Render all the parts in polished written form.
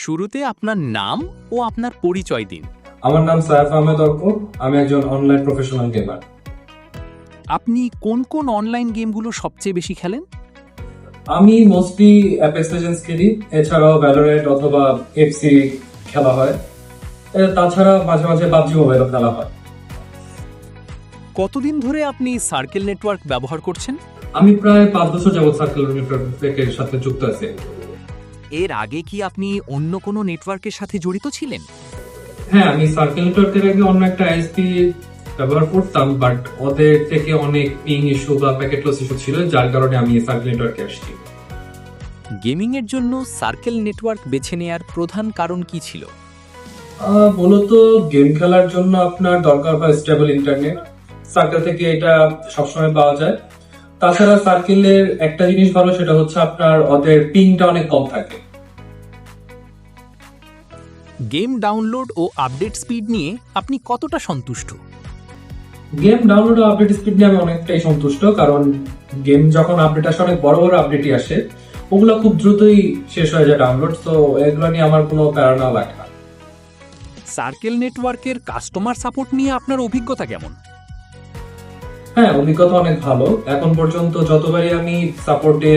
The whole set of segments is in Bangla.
শুরুতে আপনার নাম ও আপনার পরিচয় দিন। আমার নাম সায়েফ আহমেদ অর্ক। আমি একজন অনলাইন প্রফেশনাল গেমার। আপনি কোন কোন অনলাইন গেমগুলো সবচেয়ে বেশি খেলেন? আমি মোস্টলি অ্যাপেক্স লিজেন্ডস খেলি, এছাড়াও ভ্যালোরেন্ট অথবা এফসি খেলা হয়। তাছাড়া মাঝে মাঝে পাবজি মোবাইলও খেলা হয়। কতদিন ধরে আপনি সার্কেল নেটওয়ার্ক ব্যবহার করছেন? আমি প্রায় 5 বছর যাবৎ সার্কেল নেটওয়ার্কের সাথে যুক্ত আছি। এর আগে কি আপনি অন্য কোনো নেটওয়ার্কের সাথে জড়িত ছিলেন? হ্যাঁ, আমি সার্কেল নেটওয়ার্কের আগে অন্য একটা আইএসপি ব্যবহার করতাম, বাট ওদের থেকে অনেক পিং ইস্যু বা প্যাকেট লস ইস্যু ছিল, যার কারণে আমি সার্কেল নেটওয়ার্কে আসছি। গেমিং এর জন্য সার্কেল নেটওয়ার্ক বেছে নেয়ার প্রধান কারণ কি ছিল? মূলত গেম খেলার জন্য আপনার দরকার হয় স্টেবল ইন্টারনেট। সার্কেল থেকে এটা সবসময় পাওয়া যায়। তাছাড়া সার্কেলের একটা জিনিস ভালো, সেটা হচ্ছে আপনার ওদের পিংটা অনেক কম থাকে। গেম ডাউনলোড ও আপডেট স্পিড নিয়ে আপনি কতটা সন্তুষ্ট? গেম ডাউনলোড ও আপডেট স্পিড নিয়ে আমি অনেকটাই সন্তুষ্ট, কারণ গেম যখন আপডেট আসে, অনেক বড় বড় আপডেটই আসে, ওগুলো খুব দ্রুতই শেষ হয়ে যায় ডাউনলোড, তো এগুলো নিয়ে আমার কোনো প্যারা লাগে না। সার্কেল নেটওয়ার্কের কাস্টমার সাপোর্ট নিয়ে আপনার অভিজ্ঞতা কেমন? হ্যাঁ, অভিজ্ঞতা অনেক ভালো। এখন পর্যন্ত যতবারই আমি সাপোর্টে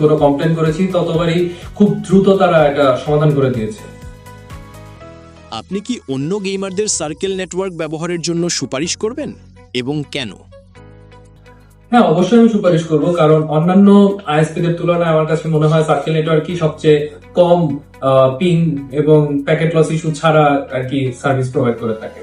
কোনো কমপ্লেন করেছি, ততবারই খুব দ্রুত তারা এটা সমাধান করে দিয়েছে। আপনি কি অন্য গেমারদের সার্কেল নেটওয়ার্ক ব্যবহারের জন্য সুপারিশ করবেন এবং কেন? হ্যাঁ, অবশ্যই আমি সুপারিশ করব, কারণ অন্যান্য আইএসপি দের তুলনায় আমার কাছে মনে হয় সার্কেল নেটওয়ার্কই সবচেয়ে কম পিং এবং প্যাকেট লস ইস্যু ছাড়া আর কি সার্ভিস প্রোভাইড করে থাকে।